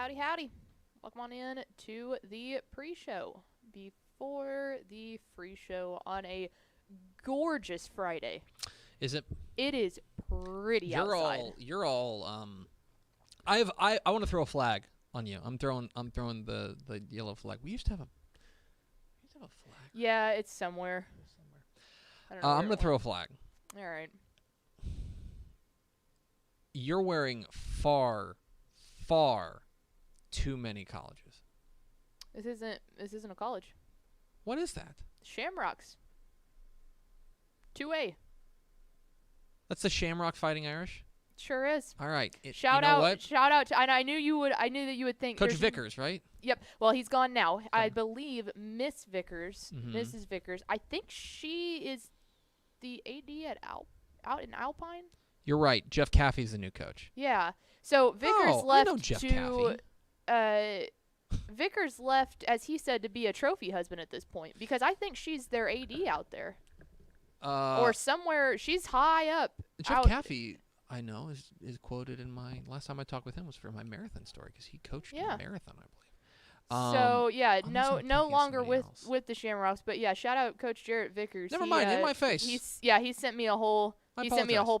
Howdy, howdy. Welcome on in to the pre-show before the free show on a gorgeous Friday. Is it? It is pretty outside. You're all. I want to throw a flag on you. I'm throwing the yellow flag. We used to have a flag. Yeah, it's somewhere. I don't know I'm gonna throw a flag. All right. You're wearing far too many colleges. This isn't a college. What is that? Shamrocks. 2A. That's the Shamrock Fighting Irish. Sure is. All right. Shout out to, I knew that you would think Coach Vickers, right? Yep. Well, he's gone now. I believe Miss Vickers, Mrs. Vickers. I think she is the AD at out in Alpine. You're right. Jeff Caffey's the new coach. Yeah. So Vickers left I know Jeff to Caffey. Vickers left, as he said, to be a trophy husband at this point because I think she's their AD out there. Or somewhere. She's high up. Jeff Caffey, I know, is quoted in my last time I talked with him was for my marathon story because he coached a marathon, I believe. So yeah, no longer with the Shamrocks, but yeah, shout out Coach Jarrett Vickers. Never mind, in my face. He sent me a whole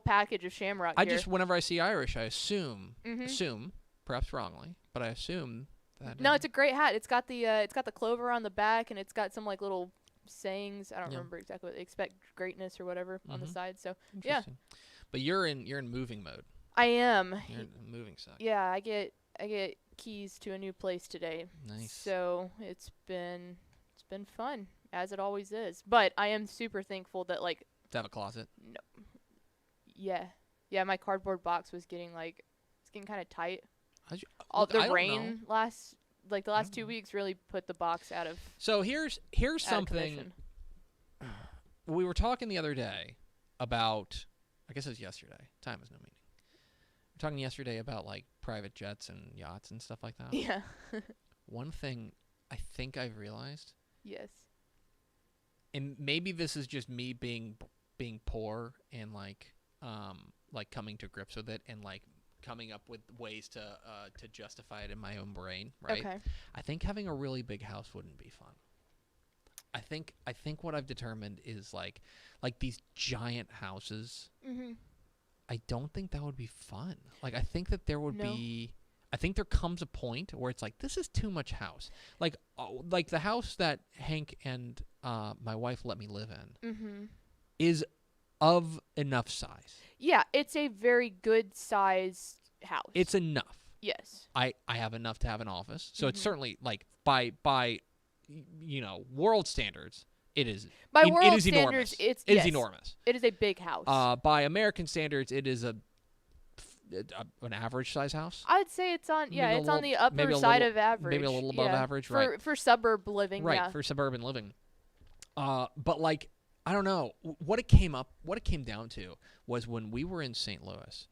package of Shamrock. Just whenever I see Irish, I assume, perhaps wrongly, but I assume that. No, it's a great hat. It's got the clover on the back, and it's got some like little sayings. I don't remember exactly what expect greatness or whatever on the side. So yeah. But you're in moving mode. I am. You're in moving side. Yeah, I get keys to a new place today. Nice. So it's been fun, as it always is. But I am super thankful that like to have a closet. No. Yeah, my cardboard box was getting kind of tight. The rain the last 2 weeks really put the box out of. So here's something. We were talking the other day about, I guess it was yesterday. Time is no meaning. We were talking yesterday about like private jets and yachts and stuff like that. Yeah. One thing I think I've realized. Yes. And maybe this is just me being poor and like coming to grips with it and like coming up with ways to justify it in my own brain, right? Okay. I think having a really big house wouldn't be fun. I think what I've determined is like these giant houses. Mm-hmm. I don't think that would be fun. Like I think that there would be. I think there comes a point where it's like this is too much house. Like the house that Hank and my wife let me live in is of enough size. Yeah, it's a very good sized house. It's enough. Yes. I have enough to have an office. So it's certainly like by world standards, it is standards, enormous. It's enormous. It is a big house. By American standards, it is an average size house. I'd say it's on on the upper side of average. Maybe a little above average, right? For suburb living, right? For suburban living. But like I don't know what it came down to was when we were in St. Louis,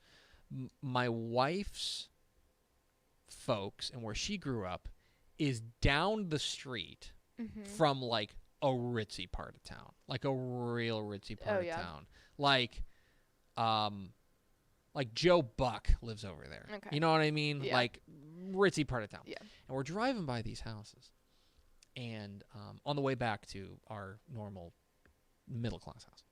my wife's folks and where she grew up is down the street from like a ritzy part of town, like a real ritzy part of town, like Joe Buck lives over there. Okay. You know what I mean? Yeah. Like ritzy part of town. Yeah. And we're driving by these houses, and on the way back to our normal middle class house,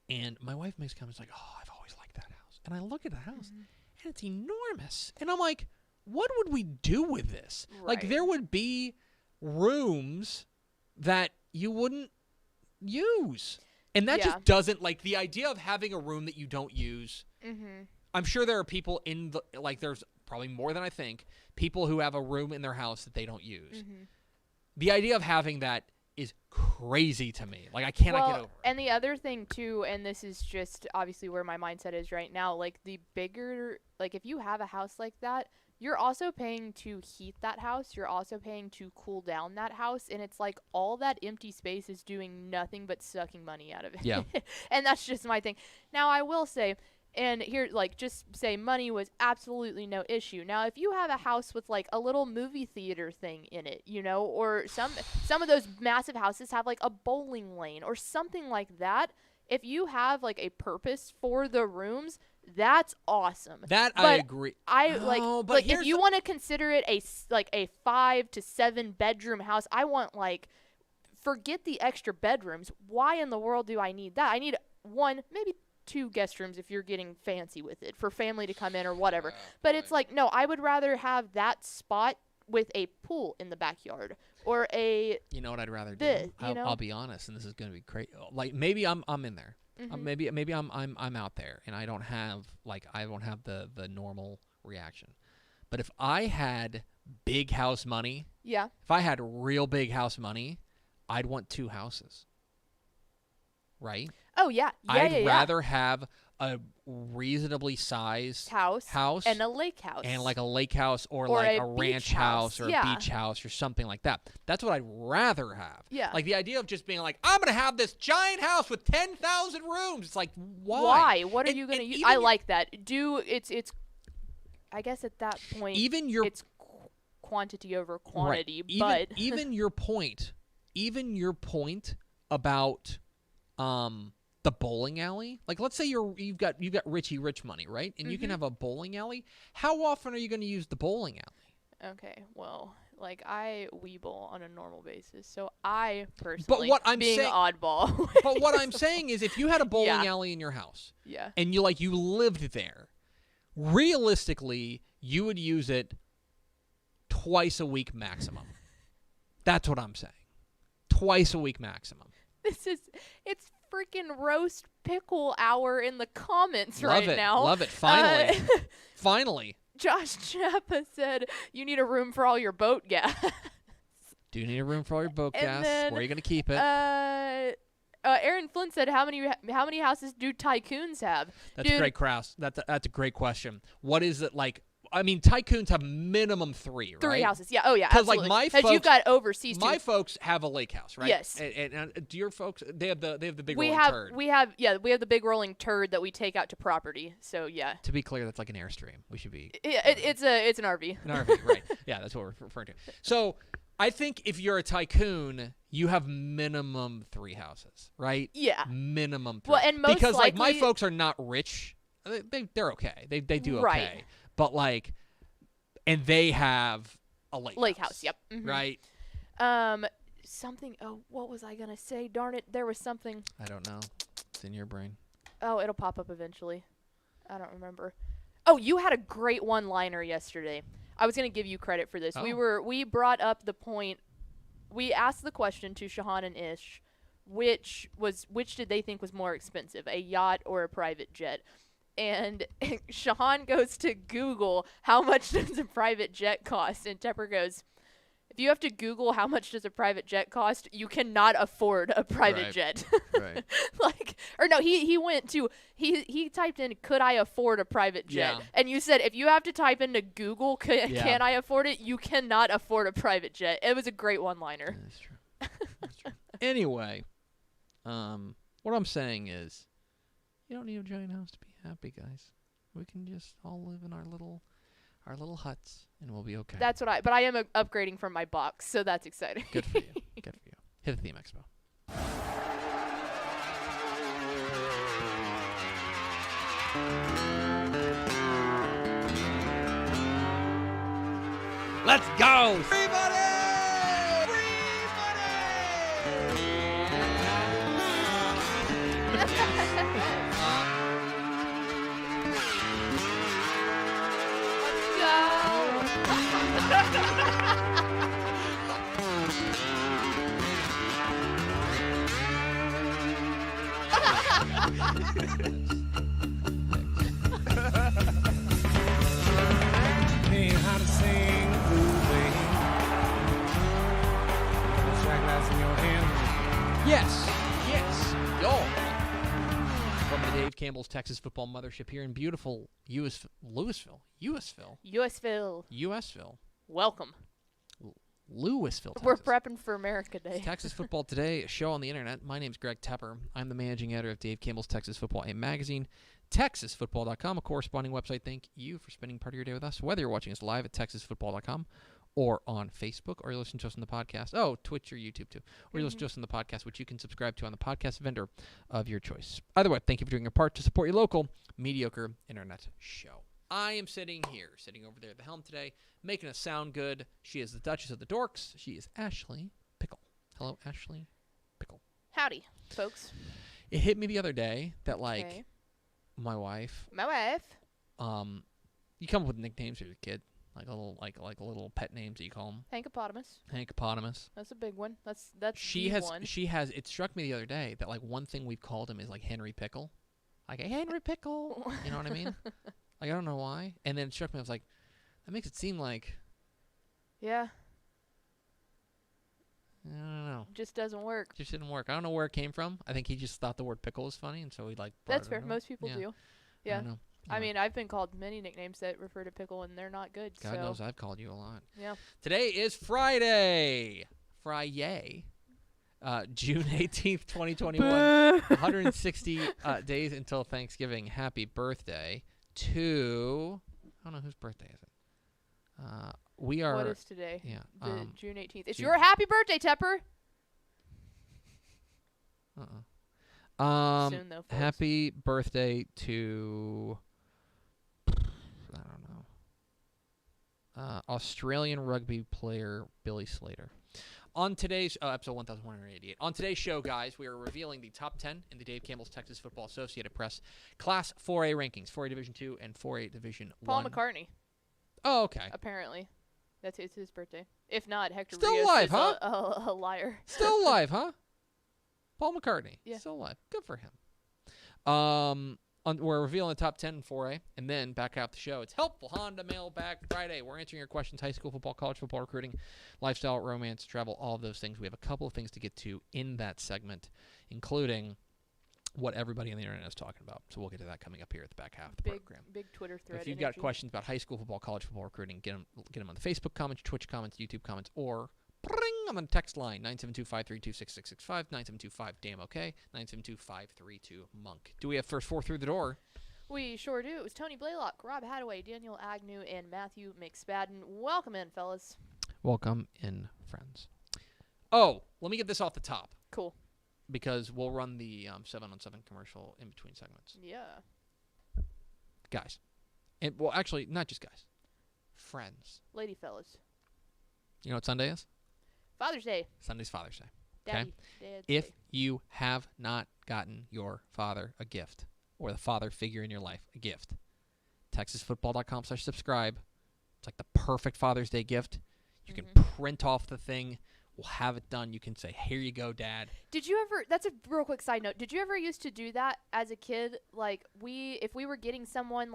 and my wife makes comments like, "Oh, I've always liked that house," and I look at the house, and it's enormous, and I'm like, what would we do with this? Right. Like, there would be rooms that you wouldn't use. And that just doesn't, like, the idea of having a room that you don't use. I'm sure there are people there's probably more than I think, people who have a room in their house that they don't use. The idea of having that is crazy to me. Like, I cannot get over it. And the other thing, too, and this is just obviously where my mindset is right now, like, the bigger, like, if you have a house like that, you're also paying to heat that house. You're also paying to cool down that house. And it's like all that empty space is doing nothing but sucking money out of it. Yeah. And that's just my thing. Now, I will say, and here, like, just say money was absolutely no issue. Now, if you have a house with, like, a little movie theater thing in it, or some of those massive houses have, like, a bowling lane or something like that, if you have, like, a purpose for the rooms, that's awesome. That I agree. Like if you want to consider it a 5 to 7 bedroom house, I want forget the extra bedrooms. Why in the world do I need that? I need 1, maybe 2 guest rooms if you're getting fancy with it for family to come in or whatever. But it's no, I would rather have that spot with a pool in the backyard or a. You know what I'd rather do? I'll be honest, and this is going to be crazy. Like maybe I'm in there. Mm-hmm. Maybe I'm out there, and I don't have the normal reaction. But if I had big house money, if I had real big house money, I'd want 2 houses. Right? Oh yeah. I'd rather have a reasonably sized house and a lake house. And like a lake house or like a ranch house or a beach house or something like that. That's what I'd rather have. Yeah. Like the idea of just being like, I'm going to have this giant house with 10,000 rooms. It's like, why? Why? What are you going to use? I like that. It's I guess at that point it's quantity over quantity, right. but even your point about the bowling alley, like let's say you've got Richie Rich money, right? And you can have a bowling alley. How often are you going to use the bowling alley? Okay, well, like I weeble on a normal basis, so I personally, being oddball. But what I'm saying is, if you had a bowling alley in your house, and you lived there, realistically, you would use it twice a week maximum. That's what I'm saying. Twice a week maximum. It's freaking roast pickle hour in the comments now. Love it. Finally. Finally. Josh Chappa said, you need a room for all your boat gas. Do you need a room for all your boat gas? Where are you going to keep it? Aaron Flint said, how many houses do tycoons have? That's a great cross. That's a great question. What is it like? I mean, tycoons have minimum 3, right? 3 houses, yeah. Oh, yeah, absolutely. Because you've got overseas, my folks have a lake house, right? Yes. And do your folks, they have the big rolling turd. We have the big rolling turd that we take out to property, so yeah. To be clear, that's like an Airstream. We should be. It's an RV. An RV, right. Yeah, that's what we're referring to. So I think if you're a tycoon, you have minimum 3 houses, right? Yeah. Minimum 3. Well, and most because likely, my folks are not rich. They're okay. They do okay. Right. But and they have a lake house. Yep. Mm-hmm. Right. Something. Oh, what was I gonna say? Darn it! There was something. I don't know. It's in your brain. Oh, it'll pop up eventually. I don't remember. Oh, you had a great one-liner yesterday. I was gonna give you credit for this. Oh. We brought up the point. We asked the question to Shahan and Ish, which did they think was more expensive, a yacht or a private jet? And Shahan goes to Google, how much does a private jet cost? And Tepper goes, if you have to Google how much does a private jet cost, you cannot afford a private jet. Right. He typed in, could I afford a private jet? Yeah. And you said, if you have to type into Google, can I afford it? You cannot afford a private jet. It was a great one-liner. That's true. That's true. Anyway, what I'm saying is, you don't need a giant house to be happy, guys. We can just all live in our little huts, and we'll be okay. But I am upgrading from my box, so that's exciting. Good for you. Good for you. Hit the theme expo. Let's go! Free money! How to sing moving. Shot glass in your hand. Yes, y'all. From the Dave Campbell's Texas Football Mothership here in beautiful Louisville. Welcome. Louisville, Texas. We're prepping for America Day. It's Texas Football Today, a show on the internet. My name's Greg Tepper. I'm the managing editor of Dave Campbell's Texas Football, a magazine. TexasFootball.com, a corresponding website. Thank you for spending part of your day with us, whether you're watching us live at TexasFootball.com or on Facebook, or you listen to us on the podcast. Oh, Twitch or YouTube, too. Or you listen to us on the podcast, which you can subscribe to on the podcast vendor of your choice. Either way, thank you for doing your part to support your local mediocre internet show. I am sitting over there at the helm today, making us sound good. She is the Duchess of the Dorks. She is Ashley Pickle. Hello, Ashley Pickle. Howdy, folks. It hit me the other day that, my wife, you come up with nicknames as a kid, like a little pet names that you call them. Hankopotamus. That's a big one. That's she has. It struck me the other day that one thing we've called him is Henry Pickle, hey, Henry Pickle. You know what I mean? I don't know why. And then it struck me. I was like, that makes it seem like. Yeah. I don't know. Just doesn't work. Just didn't work. I don't know where it came from. I think he just thought the word pickle was funny, and so he That's fair. Most people do. Yeah. I don't know. I mean, I've been called many nicknames that refer to pickle, and they're not good. God knows I've called you a lot. Yeah. Today is Friday. June 18th, 2021. 160 days until Thanksgiving. Happy birthday to... I don't know whose birthday is it. We are... What is today? Yeah. June 18th. It's your happy birthday, Tepper. Soon, though, folks. Happy birthday to... I don't know. Australian rugby player Billy Slater. On today's episode 1188. On today's show, guys, we are revealing the top 10 in the Dave Campbell's Texas Football Associated Press Class 4A rankings, 4A Division 2 and 4A Division 1. Paul McCartney. Oh, okay. Apparently. It's his birthday. If not, Hector Still Rios alive, is huh? a liar. Still alive, huh? Paul McCartney. Yeah. Still alive. Good for him. We're revealing the top 10 in 4A, and then back out the show. It's Helpful Honda Mailbag Friday. We're answering your questions: high school football, college football, recruiting, lifestyle, romance, travel, all of those things. We have a couple of things to get to in that segment, including what everybody on the internet is talking about. So we'll get to that coming up here at the back half of the program. Big Twitter thread. If you've got questions about high school football, college football, recruiting, get them on the Facebook comments, Twitch comments, YouTube comments, or I'm on the text line, 972-532-6665, 972-5-DAMN-OK, 972-532-MONK. Do we have first four through the door? We sure do. It was Tony Blaylock, Rob Hadaway, Daniel Agnew, and Matthew McSpadden. Welcome in, fellas. Welcome in, friends. Oh, let me get this off the top. Cool. Because we'll run the 7-on-7 commercial in between segments. Yeah. Guys. And well, actually, not just guys. Friends. Lady fellas. You know what Sunday is? Father's Day. Sunday's Father's Day. Daddy. Okay? If you have not gotten your father a gift, or the father figure in your life a gift, TexasFootball.com/subscribe. It's like the perfect Father's Day gift. You can print off the thing. We'll have it done. You can say, here you go, Dad. Did you ever, that's a real quick side note, did you ever used to do that as a kid? If we were getting someone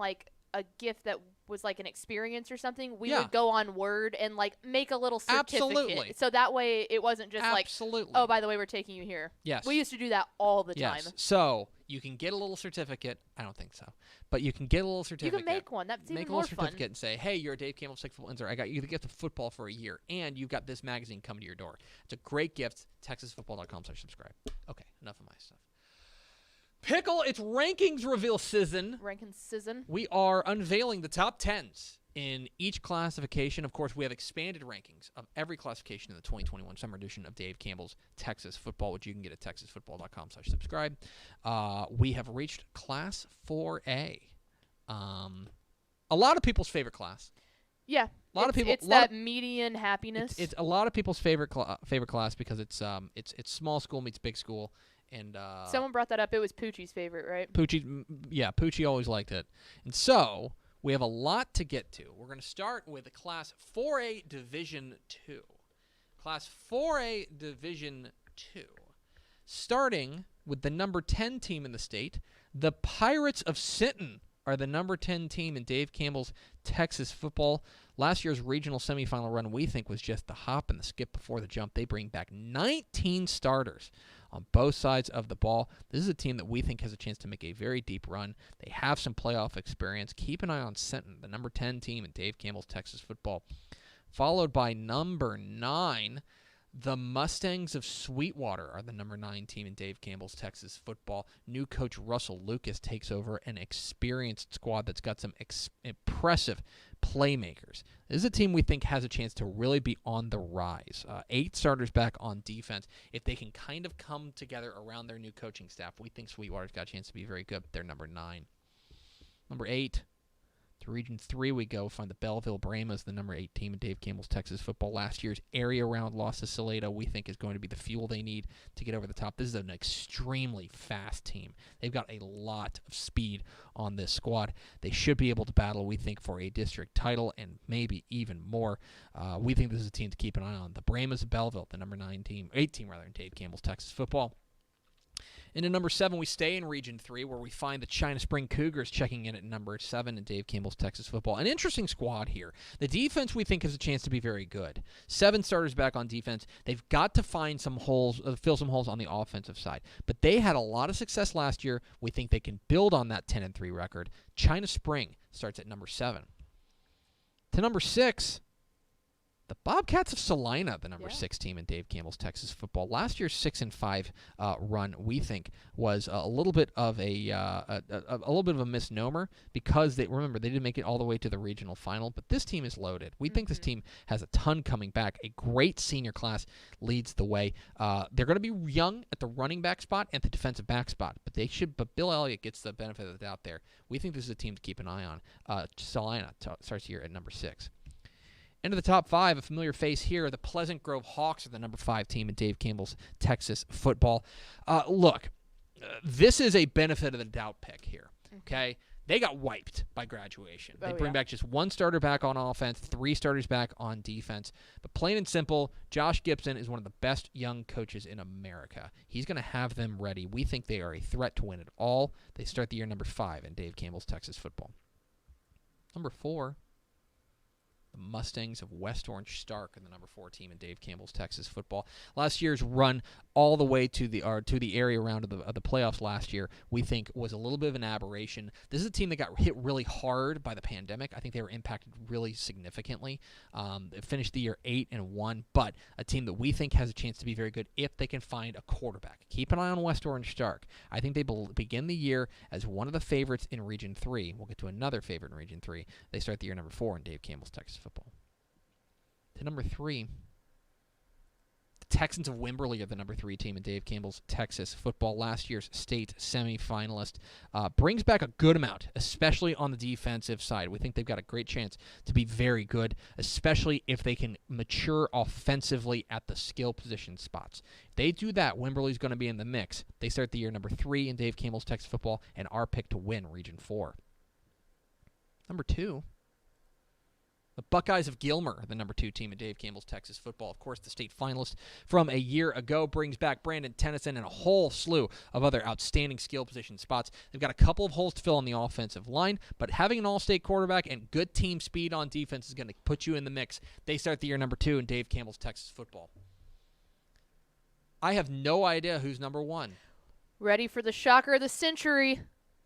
a gift that was an experience or something, we would go on Word and make a little certificate. Absolutely. So that way it wasn't just Absolutely. oh, by the way, we're taking you here. Yes. We used to do that all the time. Yes. So you can get a little certificate. I don't think so. But you can get a little certificate. You can make one. That's even more fun. Make a little certificate and say, hey, you're a Dave Campbell Six Football Insider. I got you the gift of football for a year, and you've got this magazine coming to your door. It's a great gift. TexasFootball.com/subscribe. Okay, enough of my stuff. Pickle, it's rankings reveal season. Rankings season. We are unveiling the top 10s in each classification. Of course, we have expanded rankings of every classification in the 2021 summer edition of Dave Campbell's Texas Football, which you can get at TexasFootball.com/subscribe. We have reached Class 4A. A lot of people's favorite class. Yeah. A lot of people. It's that median happiness. It's a lot of people's favorite class because it's small school meets big school. And someone brought that up. It was Poochie's favorite, right? Poochie always liked it. And so we have a lot to get to. We're going to start with Class 4A Division 2. Class 4A Division 2. Starting with the number 10 team in the state, the Pirates of Sinton are the number 10 team in Dave Campbell's Texas Football. Last year's regional semifinal run, we think, was just the hop and the skip before the jump. They bring back 19 starters on both sides of the ball. This is a team that we think has a chance to make a very deep run. They have some playoff experience. Keep an eye on Sinton, the number 10 team in Dave Campbell's Texas Football. Followed by number 9, the Mustangs of Sweetwater are the number 9 team in Dave Campbell's Texas Football. New coach Russell Lucas takes over an experienced squad that's got some impressive playmakers. This is a team we think has a chance to really be on the rise. 8 starters back on defense. If they can kind of come together around their new coaching staff, we think Sweetwater's got a chance to be very good. They're number 9. Number 8. To Region 3 we go. Find the Belleville Brahmas, the number 8 team in Dave Campbell's Texas football. Last year's area round loss to Salado we think is going to be the fuel they need to get over the top. This is an extremely fast team. They've got a lot of speed on this squad. They should be able to battle, we think, for a district title and maybe even more. We think this is a team to keep an eye on. The Brahmas of Belleville, the number 8 team in Dave Campbell's Texas football. And at number 7, we stay in Region 3, where we find the China Spring Cougars checking in at number 7 in Dave Campbell's Texas football. An interesting squad here. The defense, we think, has a chance to be very good. 7 starters back on defense. They've got to find some holes, fill some holes on the offensive side. But they had a lot of success last year. We think they can build on that 10-3 record. China Spring starts at number 7. To number 6, the Bobcats of Salina, the number 6 team in Dave Campbell's Texas football. Last year's 6-5 run, we think, was a little bit of a misnomer because they didn't make it all the way to the regional final. But this team is loaded. We think this team has a ton coming back. A great senior class leads the way. They're going to be young at the running back spot and the defensive back spot, but Bill Elliott gets the benefit of the doubt there. We think this is a team to keep an eye on. Salina starts here at number 6. Into the top 5, a familiar face here. The Pleasant Grove Hawks are the number 5 team in Dave Campbell's Texas football. This is a benefit of the doubt pick here. Okay, they got wiped by graduation. They bring back just 1 starter back on offense, 3 starters back on defense. But plain and simple, Josh Gibson is one of the best young coaches in America. He's going to have them ready. We think they are a threat to win it all. They start the year number 5 in Dave Campbell's Texas football. Number 4. The Mustangs of West Orange Stark are the number 4 team in Dave Campbell's Texas football. Last year's run all the way to the area round of the playoffs last year, we think, was a little bit of an aberration. This is a team that got hit really hard by the pandemic. I think they were impacted really significantly. They finished the year 8-1, but a team that we think has a chance to be very good if they can find a quarterback. Keep an eye on West Orange Stark. I think they begin the year as one of the favorites in Region 3. We'll get to another favorite in Region 3. They start the year number 4 in Dave Campbell's Texas football. To number 3, the Texans of Wimberley are the number 3 team in Dave Campbell's Texas football. Last year's state semifinalist. Brings back a good amount, especially on the defensive side. We think they've got a great chance to be very good, especially if they can mature offensively at the skill position spots. If they do that, Wimberley's going to be in the mix. They start the year number 3 in Dave Campbell's Texas football and are picked to win Region 4. Number 2. The Buckeyes of Gilmer are the number 2 team in Dave Campbell's Texas football. Of course, the state finalist from a year ago brings back Brandon Tennyson and a whole slew of other outstanding skill position spots. They've got a couple of holes to fill on the offensive line, but having an all-state quarterback and good team speed on defense is going to put you in the mix. They start the year number 2 in Dave Campbell's Texas football. I have no idea who's number 1. Ready for the shocker of the century.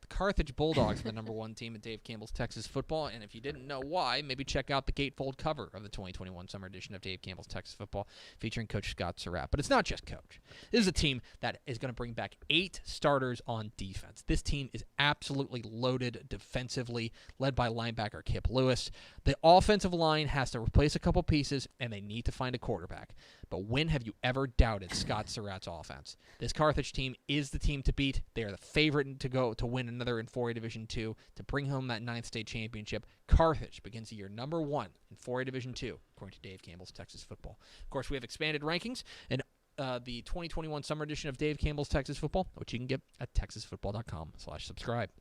Carthage Bulldogs are the number 1 team in Dave Campbell's Texas football, and if you didn't know why, maybe check out the gatefold cover of the 2021 summer edition of Dave Campbell's Texas football featuring Coach Scott Surratt. But it's not just Coach. This is a team that is going to bring back 8 starters on defense. This team is absolutely loaded defensively, led by linebacker Kip Lewis. The offensive line has to replace a couple pieces, and they need to find a quarterback. But when have you ever doubted Scott Surratt's offense? This Carthage team is the team to beat. They are the favorite to win another in 4A Division II to bring home that 9th state championship. Carthage begins the year number 1 in 4A Division II, according to Dave Campbell's Texas football. Of course, we have expanded rankings and the 2021 summer edition of Dave Campbell's Texas football, which you can get at texasfootball.com/subscribe.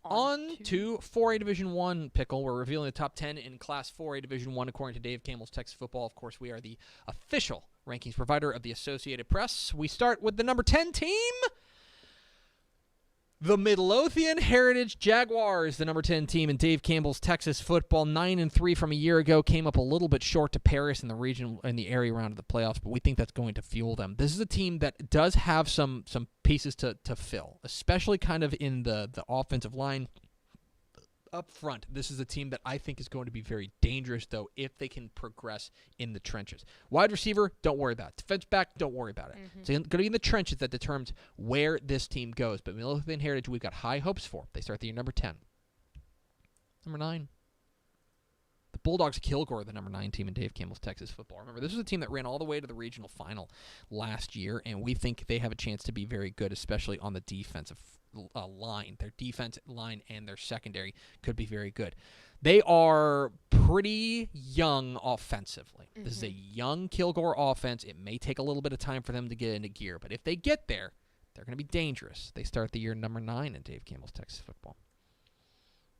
On to 4A Division I, Pickle. We're revealing the top 10 in Class 4A Division I according to Dave Campbell's Texas football. Of course, we are the official rankings provider of the Associated Press. We start with the number 10 team, the Midlothian Heritage Jaguars, the number 10 team in Dave Campbell's Texas football. 9-3 from a year ago, came up a little bit short to Paris in the area round of the playoffs, but we think that's going to fuel them. This is a team that does have some pieces to fill, especially kind of in the offensive line. Up front, this is a team that I think is going to be very dangerous, though, if they can progress in the trenches. Wide receiver, don't worry about it. Defense back, don't worry about it. It's going to be in the trenches that determines where this team goes. But Midlothian Heritage, we've got high hopes for. They start the year number 10. Number 9. The Bulldogs Kilgore, the number 9 team in Dave Campbell's Texas football. Remember, this was a team that ran all the way to the regional final last year, and we think they have a chance to be very good, especially on the defensive line. Their defensive line and their secondary could be very good. They are pretty young offensively. Mm-hmm. This is a young Kilgore offense. It may take a little bit of time for them to get into gear, but if they get there, they're going to be dangerous. They start the year number 9 in Dave Campbell's Texas football.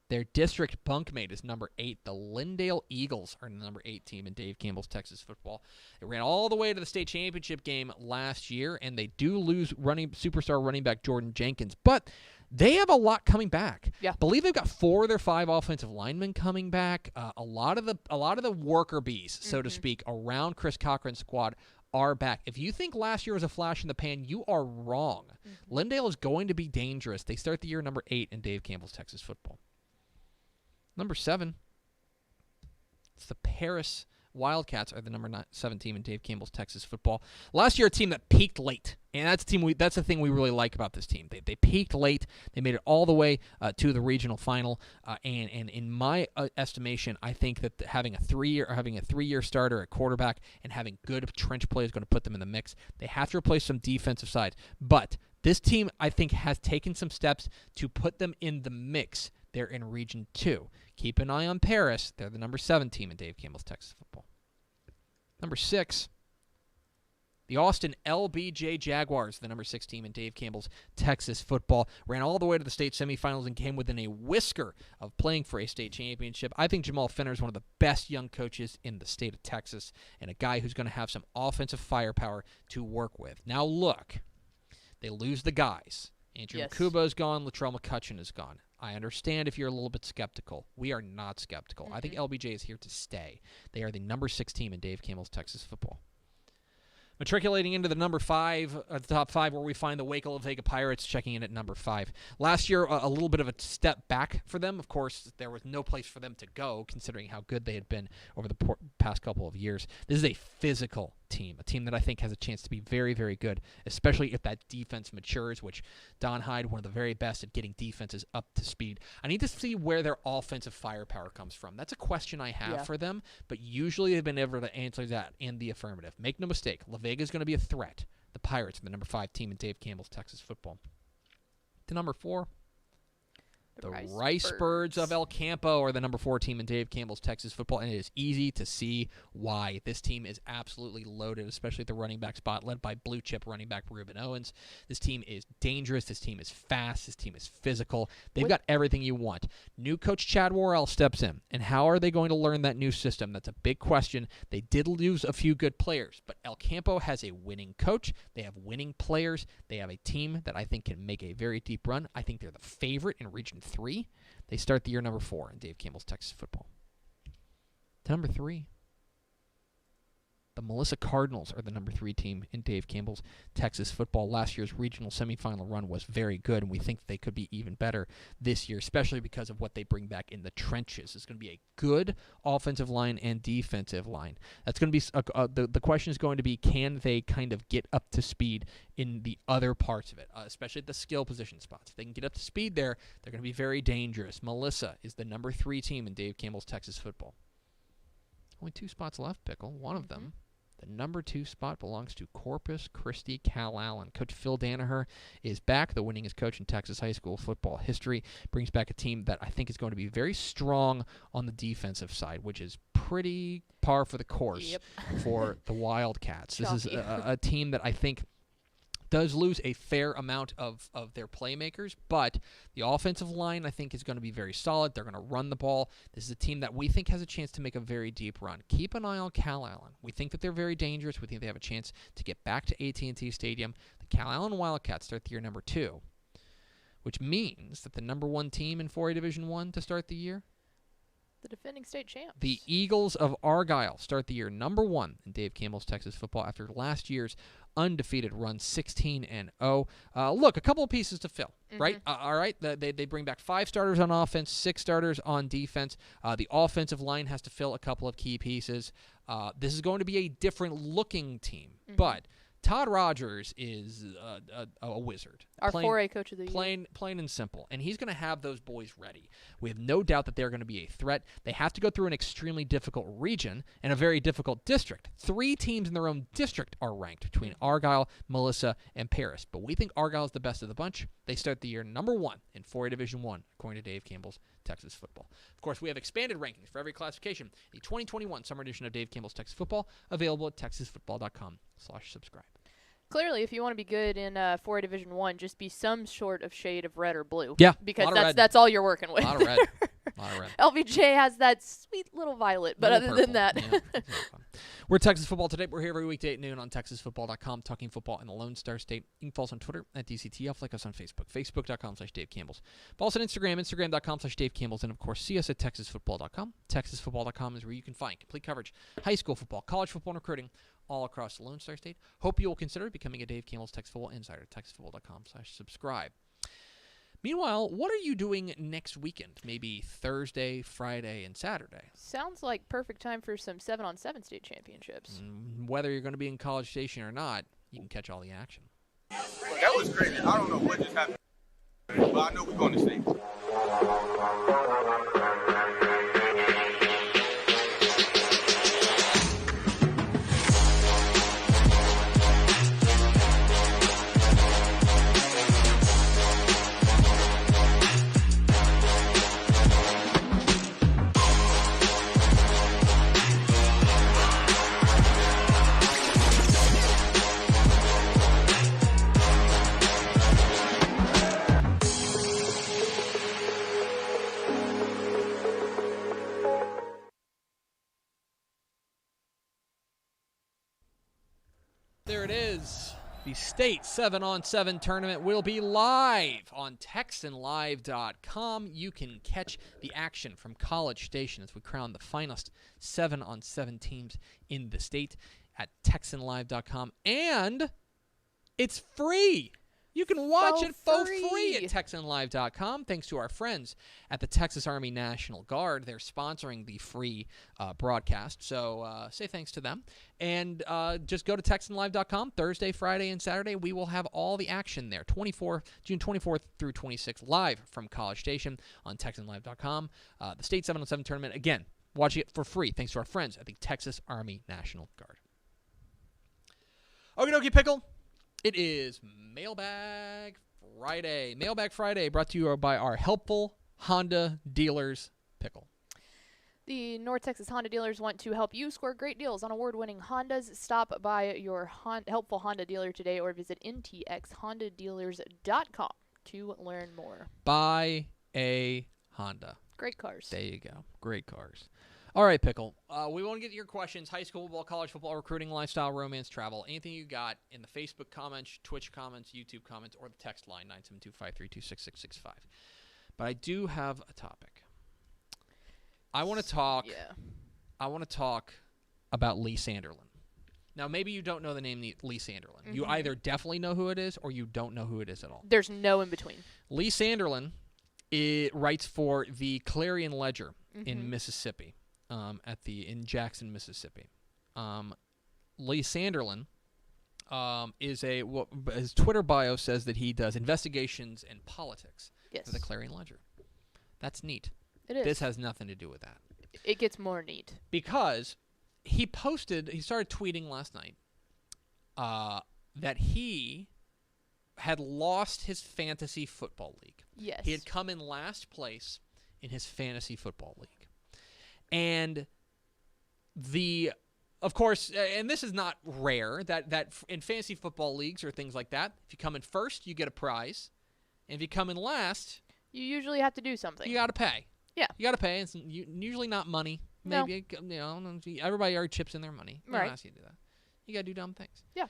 Their district bunkmate is number 8. The Lindale Eagles are the number 8 team in Dave Campbell's Texas football. They ran all the way to the state championship game last year, and they do lose superstar running back Jordan Jenkins, but they have a lot coming back. Yeah. I believe they've got 4 of their 5 offensive linemen coming back. A lot of the worker bees, so to speak, around Chris Cochran's squad are back. If you think last year was a flash in the pan, you are wrong. Lindale is going to be dangerous. They start the year number 8 in Dave Campbell's Texas football. Number 7, it's the Paris Wildcats are the number 7 team in Dave Campbell's Texas football. Last year, a team that peaked late, and that's the thing we really like about this team. They peaked late. They made it all the way to the regional final, and in my estimation, I think that having a 3-year starter at quarterback and having good trench play is going to put them in the mix. They have to replace some defensive sides, but this team, I think, has taken some steps to put them in the mix. They're in Region 2. Keep an eye on Paris. They're the number 7 team in Dave Campbell's Texas football. Number 6, the Austin LBJ Jaguars, the number 6 team in Dave Campbell's Texas football. Ran all the way to the state semifinals and came within a whisker of playing for a state championship. I think Jamal Fenner is one of the best young coaches in the state of Texas and a guy who's going to have some offensive firepower to work with. Now look, they lose the guys. Andrew Kuba is gone. Latrell McCutcheon is gone. I understand if you're a little bit skeptical. We are not skeptical. I think LBJ is here to stay. They are the number 6 team in Dave Campbell's Texas football. Matriculating into the number 5, the top 5, where we find the Waco Vega Pirates checking in at number 5. Last year, a little bit of a step back for them. Of course, there was no place for them to go, considering how good they had been over the past couple of years. This is a physical team, a team that I think has a chance to be very, very good, especially if that defense matures, which Don Hyde, one of the very best at getting defenses up to speed. I need to see where their offensive firepower comes from. That's a question I have for them, but usually they've been able to answer that in the affirmative. Make no mistake, La Vega is going to be a threat. The Pirates are the number 5 team in Dave Campbell's Texas football. To number 4, the Rice Birds of El Campo are the number 4 team in Dave Campbell's Texas football, and it is easy to see why. This team is absolutely loaded, especially at the running back spot, led by blue-chip running back Ruben Owens. This team is dangerous. This team is fast. This team is physical. They've got everything you want. New coach Chad Worrell steps in, and how are they going to learn that new system? That's a big question. They did lose a few good players, but El Campo has a winning coach. They have winning players. They have a team that I think can make a very deep run. I think they're the favorite in Region 3. They start the year number 4 in Dave Campbell's Texas football. Number 3, the Melissa Cardinals are the number 3 team in Dave Campbell's Texas football. Last year's regional semifinal run was very good, and we think they could be even better this year, especially because of what they bring back in the trenches. It's going to be a good offensive line and defensive line. That's going to be the question is going to be, can they kind of get up to speed in the other parts of it, especially at the skill position spots? If they can get up to speed there, they're going to be very dangerous. Melissa is the number 3 team in Dave Campbell's Texas football. Only 2 spots left, Pickle. One of them, the number 2 spot, belongs to Corpus Christi Calallen. Coach Phil Danaher is back, the winningest coach in Texas high school football history. Brings back a team that I think is going to be very strong on the defensive side, which is pretty par for the course for the Wildcats. This is a team that I think does lose a fair amount of their playmakers, but the offensive line, I think, is going to be very solid. They're going to run the ball. This is a team that we think has a chance to make a very deep run. Keep an eye on Calallen. We think that they're very dangerous. We think they have a chance to get back to AT&T Stadium. The Calallen Wildcats start the year number 2, which means that the number 1 team in 4A Division I to start the year, the defending state champs, the Eagles of Argyle, start the year number 1 in Dave Campbell's Texas football after last year's undefeated run, 16-0. Look, a couple of pieces to fill, right? All right, they bring back 5 starters on offense, 6 starters on defense. The offensive line has to fill a couple of key pieces. This is going to be a different-looking team, but Todd Rogers is a wizard. Our 4A coach of the year. Plain and simple. And he's going to have those boys ready. We have no doubt that they're going to be a threat. They have to go through an extremely difficult region and a very difficult district. 3 teams in their own district are ranked between Argyle, Melissa, and Paris. But we think Argyle is the best of the bunch. They start the year number 1 in 4A Division 1, according to Dave Campbell's Texas Football. Of course, we have expanded rankings for every classification. The 2021 summer edition of Dave Campbell's Texas Football, available at texasfootball.com/subscribe. Clearly, if you want to be good in 4A Division 1, just be some sort of shade of red or blue. Yeah, because that's all you're working with. A lot of red. LBJ has that sweet little violet, but other than that. Yeah, we're Texas Football Today. We're here every weekday at noon on texasfootball.com, talking football in the Lone Star State. You can follow us on Twitter at DCTF, like us on Facebook, facebook.com/Dave Campbell's. Follow us on Instagram, instagram.com/Dave Campbell's, and of course, see us at texasfootball.com. Texasfootball.com is where you can find complete coverage, high school football, college football, and recruiting all across the Lone Star State. Hope you will consider becoming a Dave Campbell's Texas Football Insider, texasfootball.com/subscribe. Meanwhile, what are you doing next weekend? Maybe Thursday, Friday, and Saturday. Sounds like perfect time for some 7-on-7 state championships. Whether you're going to be in College Station or not, you can catch all the action. That was crazy. I don't know what just happened, but I know we're going to state. There it is. The state 7-on-7 tournament will be live on TexanLive.com. You can catch the action from College Station as we crown the finest 7-on-7 teams in the state at TexanLive.com. And it's free. You can watch it for free at TexanLive.com, thanks to our friends at the Texas Army National Guard. They're sponsoring the free broadcast, so say thanks to them. And just go to TexanLive.com Thursday, Friday, and Saturday. We will have all the action there, June 24th through 26th, live from College Station on TexanLive.com. The State 7-on-7 tournament, again, watching it for free, thanks to our friends at the Texas Army National Guard. Okie dokie, Pickle. It is Mailbag Friday. Mailbag Friday brought to you by our helpful Honda dealers, Pickle. The North Texas Honda dealers want to help you score great deals on award-winning Hondas. Stop by your helpful Honda dealer today or visit ntxhondadealers.com to learn more. Buy a Honda. Great cars. There you go. Great cars. All right, Pickle. We want to get to your questions. High school football, college football, recruiting, lifestyle, romance, travel. Anything you got in the Facebook comments, Twitch comments, YouTube comments, or the text line, 972-532-6665. But I do have a topic. I want to talk about Lee Sanderlin. Now, maybe you don't know the name Lee Sanderlin. Mm-hmm. You either definitely know who it is or you don't know who it is at all. There's no in between. Lee Sanderlin writes for the Clarion Ledger in Mississippi. In Jackson, Mississippi. Lee Sanderlin his Twitter bio says that he does investigations and politics for the Clarion Ledger. That's neat. It is. This has nothing to do with that. It gets more neat. Because he started tweeting last night that he had lost his fantasy football league. Yes. He had come in last place in his fantasy football league. And of course, and this is not rare, that in fantasy football leagues or things like that, if you come in first, you get a prize. And if you come in last, you usually have to do something. You got to pay. Yeah. You got to pay. It's usually not money. Maybe, everybody already chips in their money. They don't ask you to do that. You got to do dumb things. Yeah.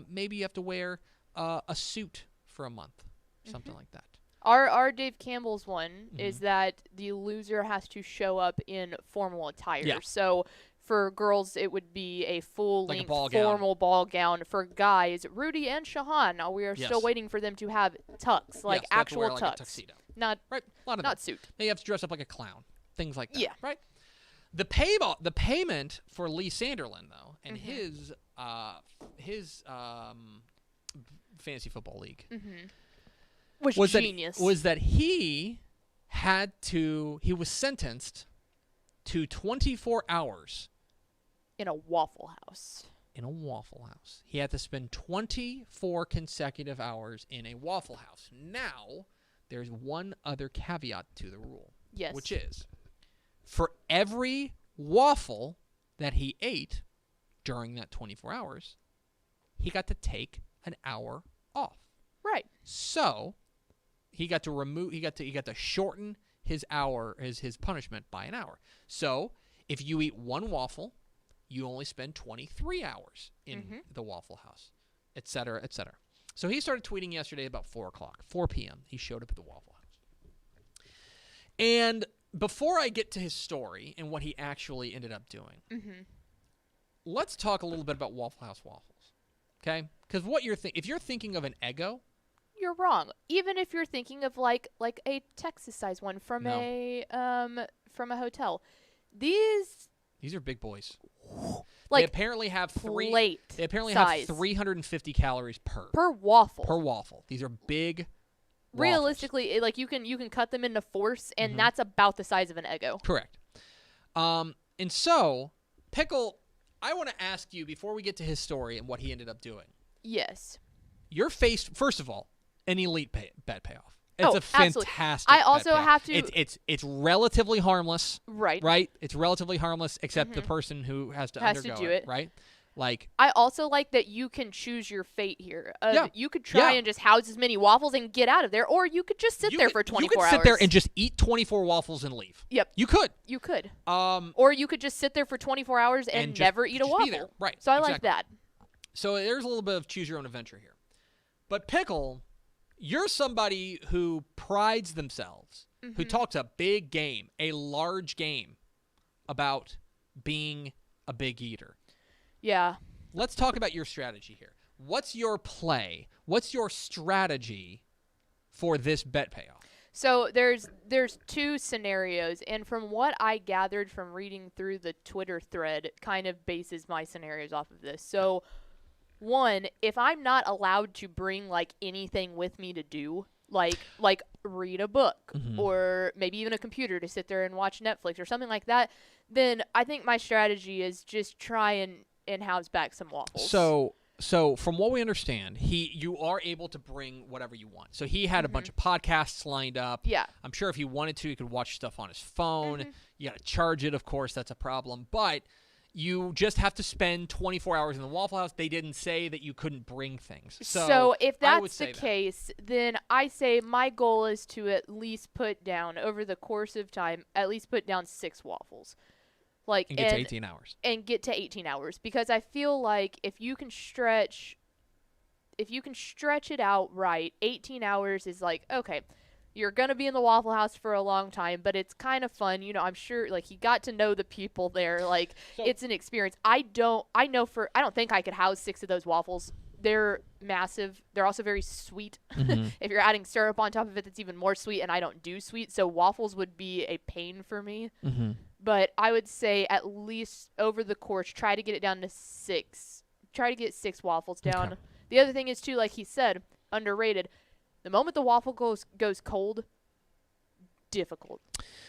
Maybe you have to wear a suit for a month, something like that. Our Dave Campbell's one is that the loser has to show up in formal attire. Yeah. So for girls, it would be a full-length formal ball gown. For guys, Rudy and Shahan, we are still waiting for them to have tux, like actual wear, tux. like a tuxedo. Not suit. They have to dress up like a clown. Things like that. Yeah. Right? The payment for Lee Sanderlin, though, and his his fantasy football league was genius. Was that he was sentenced to 24 hours in a Waffle House. In a Waffle House. He had to spend 24 consecutive hours in a Waffle House. Now, there's one other caveat to the rule. Yes. Which is, for every waffle that he ate during that 24 hours, he got to take an hour off. Right. So, he got to shorten his punishment by an hour. So, if you eat one waffle, you only spend 23 hours in the Waffle House, et cetera, et cetera. So he started tweeting yesterday about 4 p.m. He showed up at the Waffle House. And before I get to his story and what he actually ended up doing, let's talk a little bit about Waffle House waffles, okay? Because if you're thinking of an Eggo, you're wrong. Even if you're thinking of like a Texas-sized one from a hotel, these are big boys. Like they apparently have plate. They apparently size. have 350 calories per waffle. Per waffle. These are big. Realistically, like you can cut them into fourths, and that's about the size of an Eggo. Correct. And so, Pickle, I want to ask you before we get to his story and what he ended up doing. Yes. You're faced, first of all, an elite bet payoff. It's a fantastic. I also have to. It's relatively harmless. Right. Right. It's relatively harmless, except the person who has to undergo it. Right. Like. I also like that you can choose your fate here. You could try Yeah. and just house as many waffles and get out of there, or you could just sit there for 24 hours. You could sit there and just eat 24 waffles and leave. Yep. You could. You could. Or you could just sit there for 24 hours and never eat a waffle. Be there. Right. So I like that. So there's a little bit of choose your own adventure here, but Pickle. You're somebody who prides themselves, who talks a big game, a large game, about being a big eater. Yeah. Let's talk about your strategy here. What's your play? What's your strategy for this bet payoff? So there's two scenarios, and from what I gathered from reading through the Twitter thread, it kind of bases my scenarios off of this. So one, if I'm not allowed to bring like anything with me to do, like read a book or maybe even a computer to sit there and watch Netflix or something like that, then I think my strategy is just try and house back some waffles. So from what we understand, you are able to bring whatever you want. So he had a bunch of podcasts lined up. Yeah. I'm sure if he wanted to, he could watch stuff on his phone. You got to charge it, of course. That's a problem. But you just have to spend 24 hours in the Waffle House. They didn't say that you couldn't bring things. So if that's the case, then I say my goal is to at least put down, over the course of time, at least put down 6 waffles. And get to 18 hours. And get to 18 hours. Because I feel like if you can stretch it out right, 18 hours is like, okay, you're going to be in the Waffle House for a long time, but it's kind of fun. You know, I'm sure, like, he got to know the people there. Like, it's an experience. I don't think I could house 6 of those waffles. They're massive. They're also very sweet. If you're adding syrup on top of it, that's even more sweet, and I don't do sweet, so waffles would be a pain for me. But I would say at least over the course, try to get it down to 6. Try to get 6 waffles down. Okay. The other thing is, too, like he said, underrated. The moment the waffle goes cold, difficult.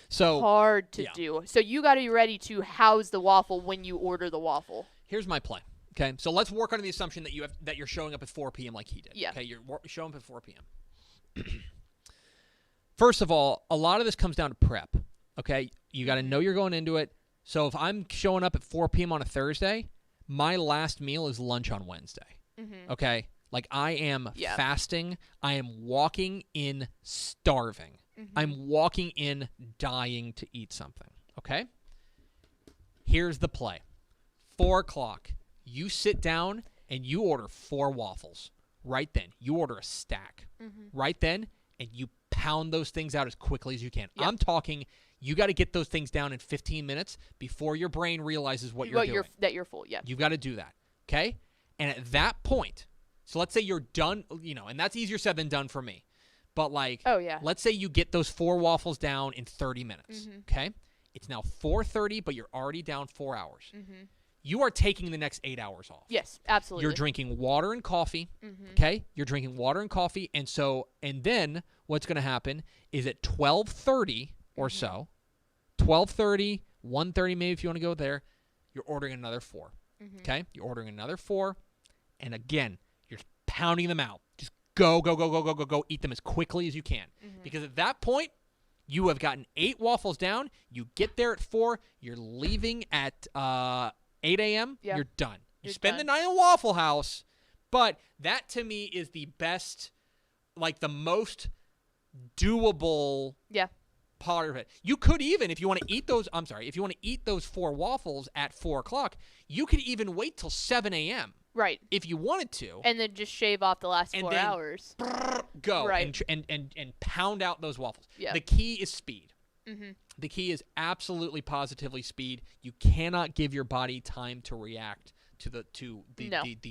So hard to do. So you got to be ready to house the waffle when you order the waffle. Here's my play. Okay, so let's work on the assumption that you're showing up at 4 p.m. like he did. Yeah. Okay, you're showing up at 4 p.m. First of all, a lot of this comes down to prep. Okay, you got to know you're going into it. So if I'm showing up at 4 p.m. on a Thursday, my last meal is lunch on Wednesday. Okay. Like, I am fasting. I am walking in starving. I'm walking in dying to eat something. Okay? Here's the play. 4 o'clock, you sit down and you order 4 waffles. Right then. You order a stack. Right then, and you pound those things out as quickly as you can. I'm talking, you got to get those things down in 15 minutes before your brain realizes what you're doing. That you're full, yeah. You've got to do that. Okay? And at that point, so let's say you're done, and that's easier said than done for me. But let's say you get those 4 waffles down in 30 minutes, okay? It's now 4:30, but you're already down 4 hours. you are taking the next 8 hours off. Yes, absolutely. You're drinking water and coffee, okay? You're drinking water and coffee, and then what's going to happen is at 12:30 or so, 12:30, 1:30 maybe if you want to go there, you're ordering another 4, okay? You're ordering another 4, and again, you're pounding them out. Just go, eat them as quickly as you can. Because at that point, you have gotten 8 waffles down. You get there at 4. You're leaving at 8 a.m. Yep. You're done. You You're spend done. the night in Waffle House, but that to me is the best, like the most doable part of it. You could even, if you want to eat those, if you want to eat those 4 waffles at 4 o'clock, you could even wait till 7 a.m. Right. If you wanted to. And then just shave off the last 4 hours. Go. Right. And pound out those waffles. Yeah. The key is speed. The key is absolutely positively speed. You cannot give your body time to react to the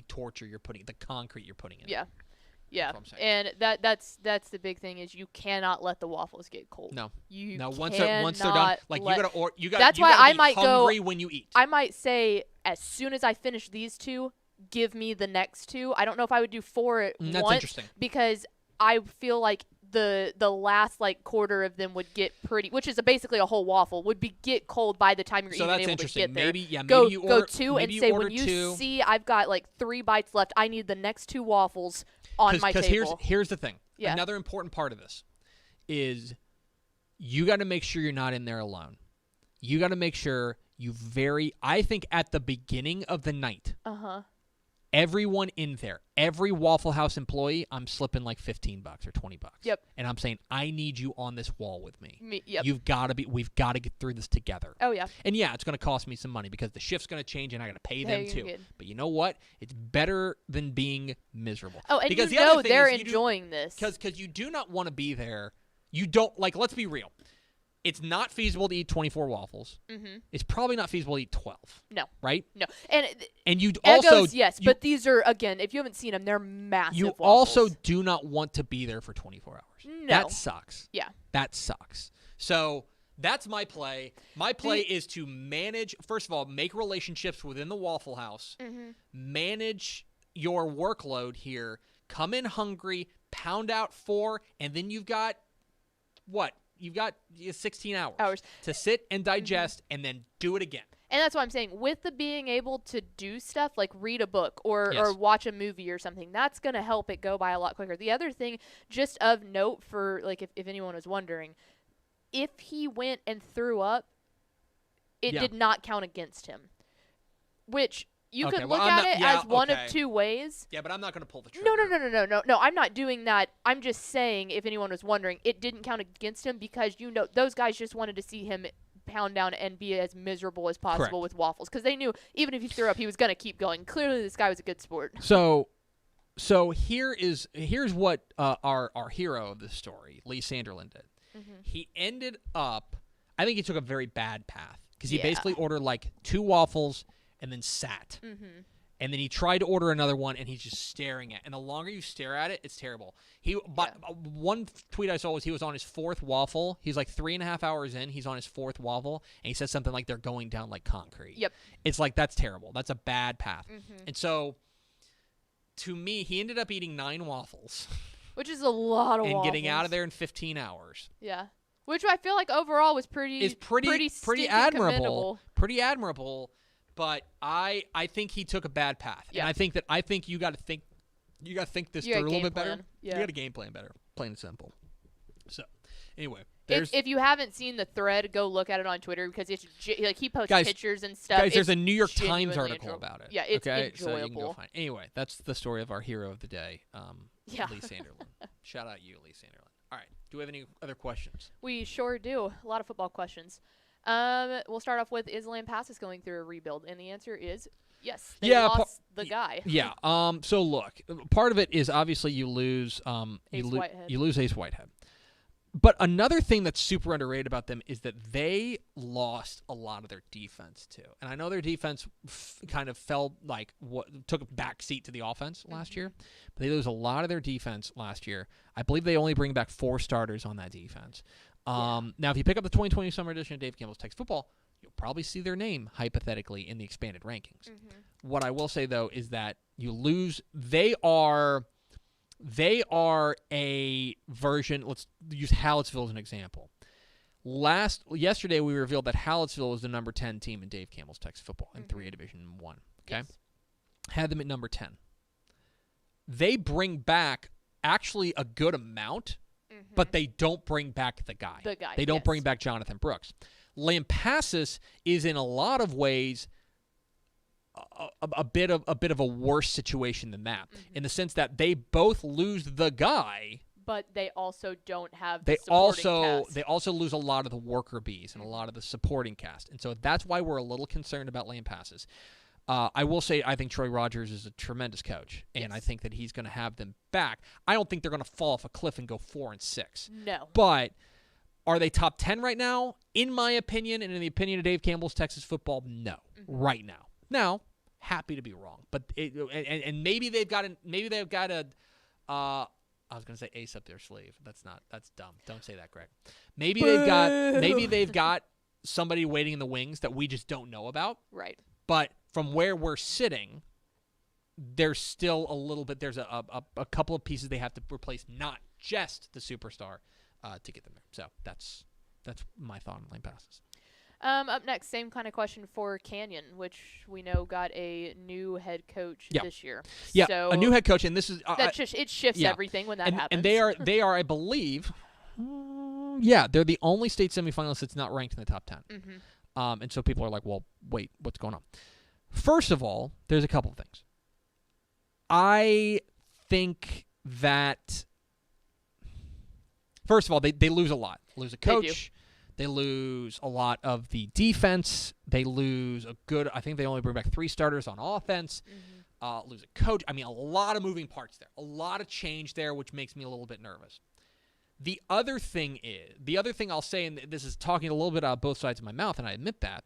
torture you're putting, the concrete you're putting in. Yeah. Yeah. That's what I'm And that's the big thing is you cannot let the waffles get cold. No. You once they're done, like you got That's you why gotta I be might hungry go, when you eat. I might say as soon as I finish these 2, give me the next 2. I don't know if I would do 4 at That's once interesting. because I feel like the last like quarter of them would get pretty, which is basically a whole waffle, would get cold by the time you're even able to get there. Maybe go you order 2 and say when you 2. see I've got like 3 bites left, I need the next 2 waffles on my table. Because here's the thing. Yeah. Another important part of this is you got to make sure you're not in there alone. You got to make sure I think at the beginning of the night, everyone in there, every Waffle House employee, I'm slipping like $15 or $20. Yep. And I'm saying, I need you on this wall with me. Yep. We've got to get through this together. Oh, yeah. And yeah, it's going to cost me some money because the shift's going to change and I got to pay them too. Good. But you know what? It's better than being miserable. Oh, and because they're enjoying this. Because you do not want to be there. You don't, like, let's be real. It's not feasible to eat 24 waffles. It's probably not feasible to eat 12. No. Right? No. And you Eggos, also... yes, but these are, again, if you haven't seen them, they're massive You waffles. also do not want to be there for 24 hours. No. That sucks. Yeah. That sucks. So that's my play. My play is to manage, first of all, make relationships within the Waffle House. Manage your workload here. Come in hungry, pound out 4, and then you've got, what? You've got 16 hours to sit and digest and then do it again. And that's what I'm saying. With the being able to do stuff like read a book or watch a movie or something, that's going to help it go by a lot quicker. The other thing, just of note for, like, if anyone was wondering, if he went and threw up, it did not count against him. Which... You could look at it as one of 2 ways. Yeah, but I'm not going to pull the trigger. No, I'm not doing that. I'm just saying, if anyone was wondering, it didn't count against him because, those guys just wanted to see him pound down and be as miserable as possible with waffles. Because they knew even if he threw up, he was going to keep going. Clearly, this guy was a good sport. So here's what our hero of the story, Lee Sanderlin, did. He ended up, I think he took a very bad path. Because he basically ordered like 2 waffles and then sat. And then he tried to order another one, and he's just staring at it. And the longer you stare at it, it's terrible. One tweet I saw was he was on his 4th waffle. He's like 3.5 hours in. He's on his 4th waffle, and he said something like they're going down like concrete. Yep. It's like, that's terrible. That's a bad path. And so, to me, he ended up eating 9 waffles. Which is a lot of waffles. And getting out of there in 15 hours. Yeah. Which I feel like overall was pretty admirable. Commendable. Pretty admirable. But I think he took a bad path. Yeah. And I think you got to think this through a little bit better. Yeah. You got to game plan better. Plain and simple. So, anyway, if you haven't seen the thread, go look at it on Twitter because it's like he posts pictures and stuff. Guys, there's a New York Times article about it. Yeah, it's enjoyable. So you can go find. Anyway, that's the story of our hero of the day, Lee Sanderlin. Shout out you, Lee Sanderlin. All right. Do we have any other questions? We sure do. A lot of football questions. We'll start off with, is Lampasas going through a rebuild? And the answer is yes. They lost the guy. Yeah. So look, part of it is obviously you lose Ace Whitehead. But another thing that's super underrated about them is that they lost a lot of their defense too. And I know their defense kind of took a back seat to the offense last year, but they lose a lot of their defense last year. I believe they only bring back 4 starters on that defense. Now, if you pick up the 2020 summer edition of Dave Campbell's Texas Football, you'll probably see their name, hypothetically, in the expanded rankings. What I will say, though, is that you lose. They are a version. Let's use Hallettsville as an example. Yesterday, we revealed that Hallettsville was the number 10 team in Dave Campbell's Texas football in 3A Division 1. Okay? Yes. Had them at number 10. They bring back actually a good amount, but they don't bring back the guy. They don't bring back Jonathan Brooks. Lampasas is in a lot of ways a bit of a worse situation than that, in the sense that they both lose the guy, but they also don't have the supporting cast. They also lose a lot of the worker bees and a lot of the supporting cast, and so that's why we're a little concerned about Lampasas. I will say I think Troy Rogers is a tremendous coach, and I think that he's going to have them back. I don't think they're going to fall off a cliff and go 4-6. No, but are they top 10 right now? In my opinion, and in the opinion of Dave Campbell's Texas football, no, right now. Now, happy to be wrong, but maybe they've got a. I was gonna say ace up their sleeve. That's dumb. Don't say that, Greg. Maybe they've got somebody waiting in the wings that we just don't know about. Right. But from where we're sitting, there's still a little bit. There's a couple of pieces they have to replace, not just the superstar, to get them there. So that's my thought on Lampasas. Up next, same kind of question for Canyon, which we know got a new head coach this year. Yeah, so a new head coach, and this is it shifts everything when that happens. And they are, I believe, they're the only state semifinalist that's not ranked in the top 10. And so people are like, well, wait, what's going on? First of all, there's a couple of things. I think that, first of all, they lose a lot. Lose a coach. They lose a lot of the defense. They lose I think they only bring back 3 starters on offense. Lose a coach. I mean, a lot of moving parts there. A lot of change there, which makes me a little bit nervous. The other thing I'll say, and this is talking a little bit out of both sides of my mouth, and I admit that,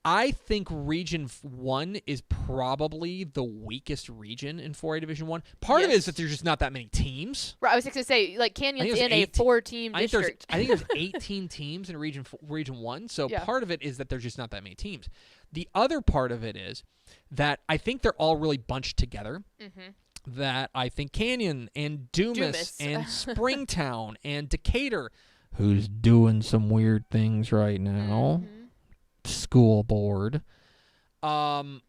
I think Region 1 is probably the weakest region in 4A Division 1. Part of it is that there's just not that many teams. Right, I was just going to say, like, Canyon's in a 4-team district. I think there's 18 teams in Region 1, so part of it is that there's just not that many teams. The other part of it is that I think they're all really bunched together. That I think Canyon and Dumas and Springtown and Decatur, who's doing some weird things right now, school board, all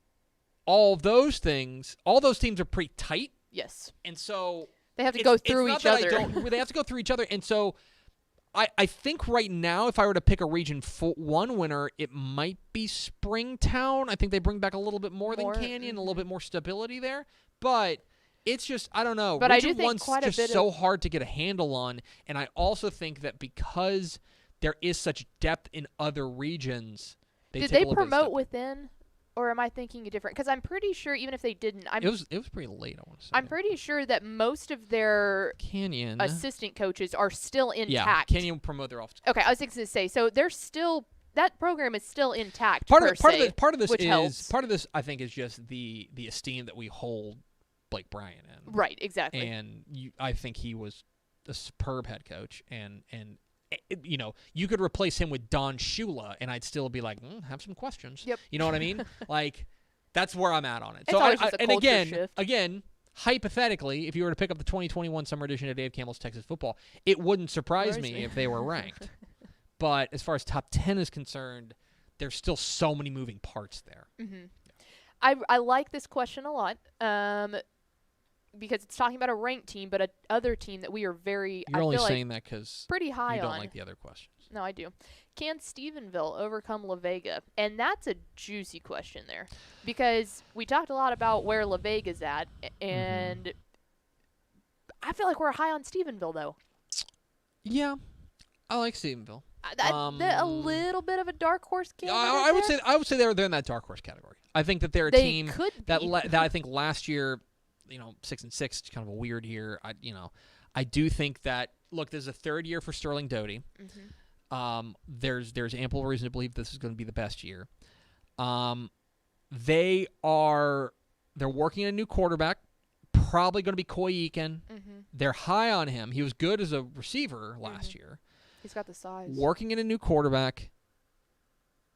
those teams are pretty tight. Yes. And so they have to go through each other. They have to go through each other. And so I think right now, if I were to pick a Region 1 winner, it might be Springtown. I think they bring back a little bit more than Canyon, a little bit more stability there. But it's just, I don't know. But Region I do think 1's just so hard to get a handle on. And I also think that because there is such depth in other regions, did they promote within, or am I thinking a different? Because I'm pretty sure even if they didn't, it was pretty late, I want to say. I'm pretty sure that most of their Canyon assistant coaches are still intact. Yeah, Canyon promote their office. Okay, I was going to say, so they're still, that program is still intact. Part of this I think is just the esteem that we hold Blake Bryan in. Right, exactly. And I think he was a superb head coach, and you could replace him with Don Shula, and I'd still be like, have some questions. Yep. You know what I mean? Like, that's where I'm at on it. It's again, hypothetically, if you were to pick up the 2021 summer edition of Dave Campbell's Texas Football, it wouldn't surprise me if they were ranked. But as far as top 10 is concerned, there's still so many moving parts there. I like this question a lot. Because it's talking about a ranked team, but another team that we are very, You're only saying that because pretty high you don't on. like the other questions. No, I do. Can Stephenville overcome La Vega? And that's a juicy question there. Because we talked a lot about where La Vega's at, and I feel like we're high on Stephenville, though. Yeah, I like Stephenville. A little bit of a dark horse candidate. I would say they're in that dark horse category. I think that they're a team that I think last year, 6-6, it's kind of a weird year. I do think that, look, this is a third year for Sterling Doty. There's ample reason to believe this is going to be the best year. They're working a new quarterback, probably going to be Coy Eakin. They're high on him. He was good as a receiver last year. He's got the size. Working in a new quarterback.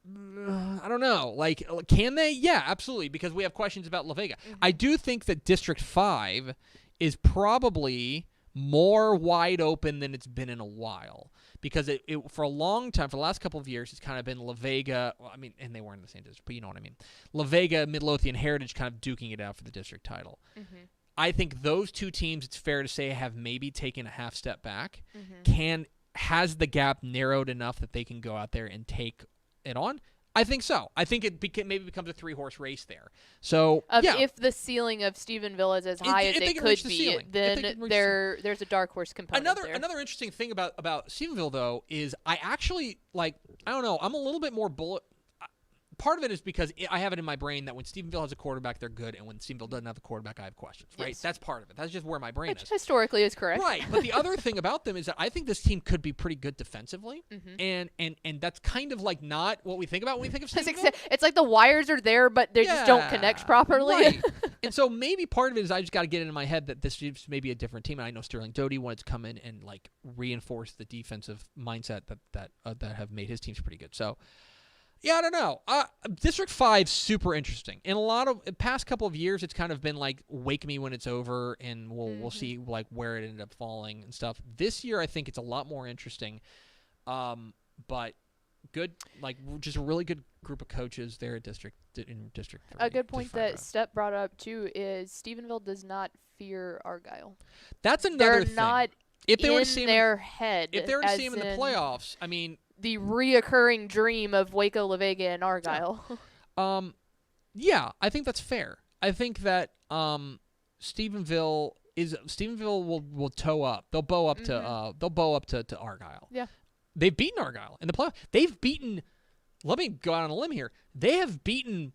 I don't know. Like, can they? Yeah, absolutely, because we have questions about La Vega. I do think that District 5 is probably more wide open than it's been in a while, because it for a long time, for the last couple of years, it's kind of been La Vega. Well, I mean, and they weren't in the same district, but you know what I mean. La Vega, Midlothian Heritage kind of duking it out for the district title. I think those two teams, it's fair to say, have maybe taken a half step back. Has the gap narrowed enough that they can go out there and take it on? I think so. I think it maybe becomes a 3-horse race there. So if the ceiling of Stephenville is as high as it could be, then there's a dark horse component. Another interesting thing about Stephenville, though, is I actually I don't know. I'm a little bit more bullet. Part of it is because I have it in my brain that when Stephenville has a quarterback, they're good, and when Stephenville doesn't have a quarterback, I have questions, right? Yes. That's part of it. That's just where my brain is. Historically is correct. Right, but the other thing about them is that I think this team could be pretty good defensively, and that's kind of like not what we think about when we think of Stephenville. It's like the wires are there, but they just don't connect properly. Right. And so maybe part of it is I just got to get into my head that this is maybe a different team, and I know Sterling Doty wanted to come in and reinforce the defensive mindset that have made his teams pretty good. So. Yeah, I don't know. District 5 super interesting. In a lot of past couple of years, it's kind of been like wake me when it's over, and we'll see where it ended up falling and stuff. This year, I think it's a lot more interesting. But good, just a really good group of coaches there at District 3. A good point that Step brought up too is Stephenville does not fear Argyle. That's another thing. They're not if they in were to see their head. If they were to see him in the playoffs, I mean. The reoccurring dream of Waco, La Vega, and Argyle. Yeah, I think that's fair. I think that Stephenville will toe up. They'll bow up to Argyle. Yeah. They've beaten Argyle in the playoff. They've beaten. Let me go out on a limb here. They have beaten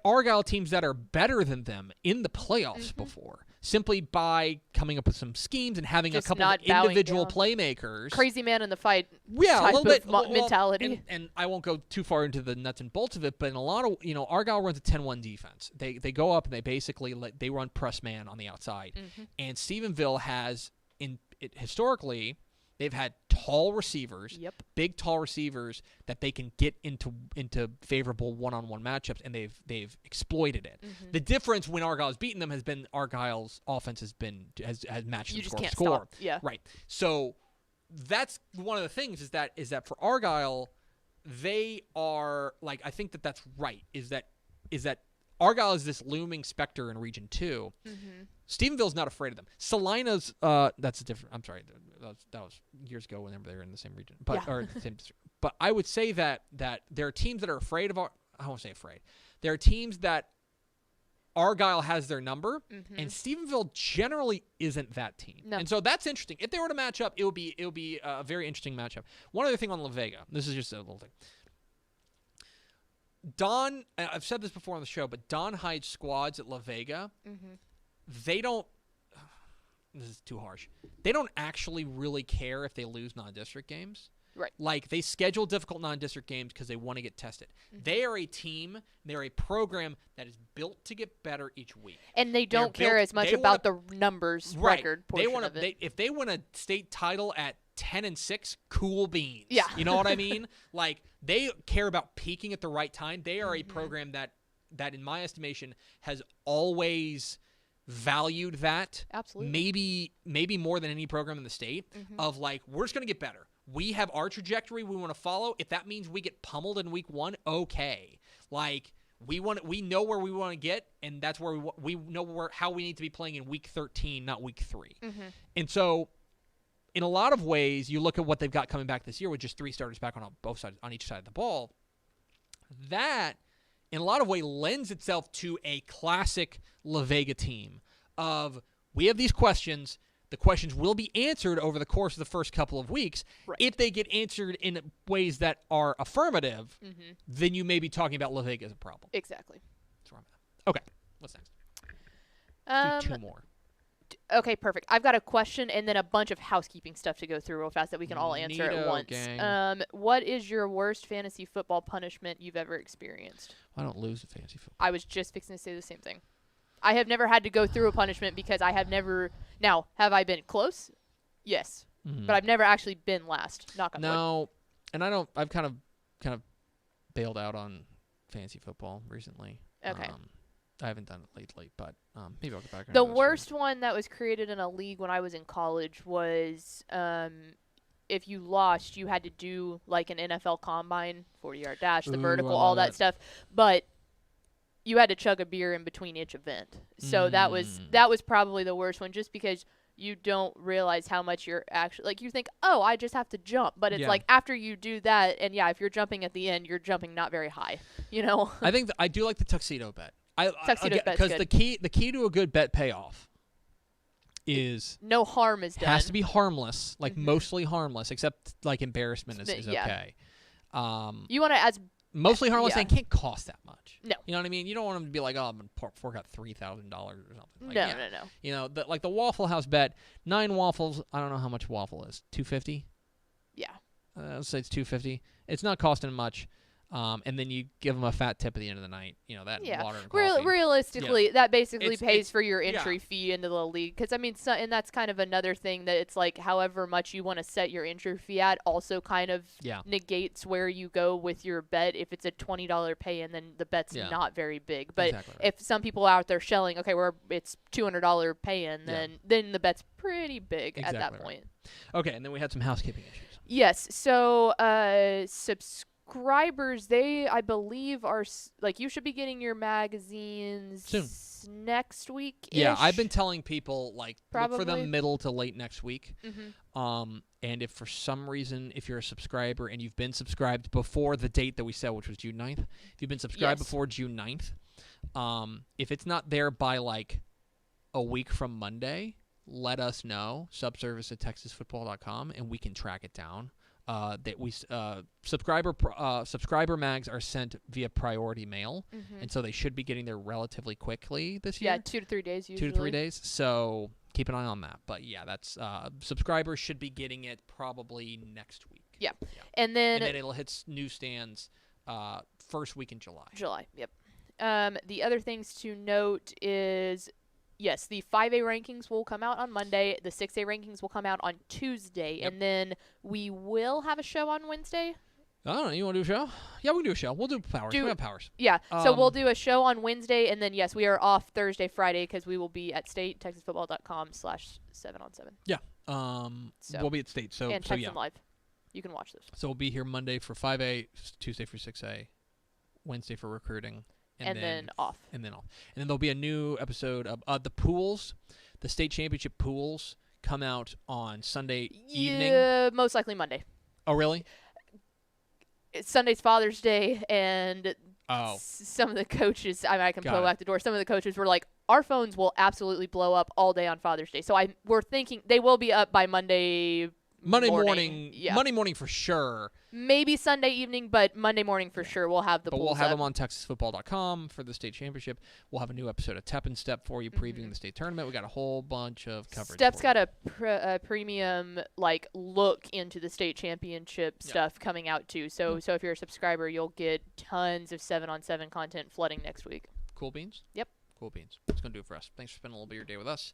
Argyle teams that are better than them in the playoffs before, simply by coming up with some schemes and having just a couple of individual playmakers. Crazy man in the fight. Yeah, type a little bit mentality. And I won't go too far into the nuts and bolts of it, but in a lot of Argyle runs a 10-1 defense. They go up and they basically they run press man on the outside, and Stephenville has historically. They've had tall receivers, big tall receivers that they can get into favorable one-on-one matchups, and they've exploited it. The difference when Argyle has beaten them has been Argyle's offense has matched them score. Stop. Yeah. Right. So that's one of the things is that for Argyle, they are I think that's right. Is that Argyle is this looming specter in Region 2. Stephenville's not afraid of them. Salina's that's a different. I'm sorry, that was years ago whenever they were in the same region, or the same district. But I would say that there are teams that are afraid of. I won't say afraid. There are teams that Argyle has their number, and Stephenville generally isn't that team. No. And so that's interesting. If they were to match up, it would be a very interesting matchup. One other thing on La Vega. This is just a little thing. Don, I've said this before on the show, but Don Hyde's squads at La Vega, they don't. This is too harsh. They don't actually really care if they lose non-district games. Right. They schedule difficult non-district games because they want to get tested. They are a team. They're a program that is built to get better each week. And they don't care as much about the numbers record portion of it. If they win a state title at 10-6, cool beans. Yeah. You know what I mean? They care about peaking at the right time. They are a program that, in my estimation, has always valued that. Absolutely. Maybe more than any program in the state of we're just going to get better. We have our trajectory we want to follow. If that means we get pummeled in week 1, okay. We know where we want to get, and that's where we know how we need to be playing in week 13, not week 3. And so in a lot of ways, you look at what they've got coming back this year with just 3 starters back on each side of the ball. That, in a lot of ways, lends itself to a classic La Vega team of we have these questions. The questions will be answered over the course of the first couple of weeks. Right. If they get answered in ways that are affirmative, then you may be talking about La Vega as a problem. Exactly. That's where I'm at. Okay, what's next? Do 2 more. Okay, perfect. I've got a question and then a bunch of housekeeping stuff to go through real fast that we can all answer at once. Gang. What is your worst fantasy football punishment you've ever experienced? I don't lose a fantasy football. I was just fixing to say the same thing. I have never had to go through a punishment because I have never. Now, have I been close? Yes, but I've never actually been last. Knock on wood. No, and I don't. I've kind of bailed out on fantasy football recently. Okay. I haven't done it lately, but maybe I'll get back. The worst one that was created in a league when I was in college was if you lost, you had to do like an NFL combine, 40-yard dash, the vertical, all that stuff. But you had to chug a beer in between each event. So that was probably the worst one, just because you don't realize how much you're actually, like, you think, oh, I just have to jump. But it's like after you do that, and if you're jumping at the end, you're jumping not very high, I think I do like the tuxedo bet. Tuxedo bet's because the key to a good bet payoff is no harm is done. Has to be harmless, like mostly harmless, except like embarrassment is okay. You want to mostly harmless and can't cost that much. No. You know what I mean? You don't want them to be like, oh, I'm going to fork out $3,000 or something. Like, no. Like the Waffle House bet, 9 waffles. I don't know how much waffle is. $2.50? Yeah. Let's say it's $2.50. It's not costing much. And then you give them a fat tip at the end of the night. That water and coffee. Realistically, that basically pays for your entry fee into the league. Because, and that's kind of another thing that it's like however much you want to set your entry fee at also kind of negates where you go with your bet. If it's a $20 pay-in, then the bet's not very big. But if some people out there shelling, okay, it's $200 pay-in, then the bet's pretty big at that point. Okay, and then we had some housekeeping issues. Yes, so subscribers, they, I believe, are like, you should be getting your magazines soon, next week. Yeah, I've been telling people look for them middle to late next week. And if for some reason, if you're a subscriber and you've been subscribed before the date that we said, which was June 9th, if you've been subscribed before June 9th, if it's not there by like a week from Monday, let us know. Subservice@texasfootball.com, and we can track it down. That we subscriber mags are sent via priority mail, and so they should be getting there relatively quickly this year. 2 to 3 days usually. 2 to 3 days. So keep an eye on that. But that's subscribers should be getting it probably next week. Yeah. And then it'll hit newsstands first week in July. Yep. The other things to note is, yes, the 5A rankings will come out on Monday. The 6A rankings will come out on Tuesday. And then we will have a show on Wednesday. I don't know. You want to do a show? Yeah, we can do a show. We'll do Powers. We have Powers. Yeah. So we'll do a show on Wednesday. And then, yes, we are off Thursday, Friday, because we will be at State, texasfootball.com/7on7. Yeah. We'll be at State. And Texan Live. You can watch those. So we'll be here Monday for 5A, Tuesday for 6A, Wednesday for recruiting. And then off. And then there'll be a new episode of the pools. The state championship pools come out on Sunday evening. Most likely Monday. Oh, really? Sunday's Father's Day, and some of the coaches, I can pull back the door. Some of the coaches were like, our phones will absolutely blow up all day on Father's Day. So we're thinking they will be up by Monday morning. Yeah. Monday morning for sure. Maybe Sunday evening, but Monday morning for sure. We'll have the pools we'll have them on TexasFootball.com for the state championship. We'll have a new episode of Tep and Step for you, previewing the state tournament. We got a whole bunch of coverage. Step's got a premium look into the state championship stuff coming out too. So if you're a subscriber, you'll get tons of 7on7 content flooding next week. Cool beans. Yep. Cool beans. That's gonna do it for us. Thanks for spending a little bit of your day with us.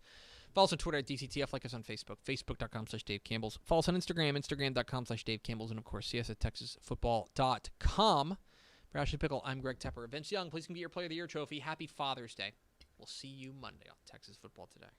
Follow us on Twitter at DCTF. Like us on Facebook, facebook.com/Dave Campbell's. Follow us on Instagram, instagram.com/Dave Campbell's. And, of course, see us at texasfootball.com. For Ashley Pickle, I'm Greg Tepper. Vince Young, please come get your Player of the Year trophy. Happy Father's Day. We'll see you Monday on Texas Football Today.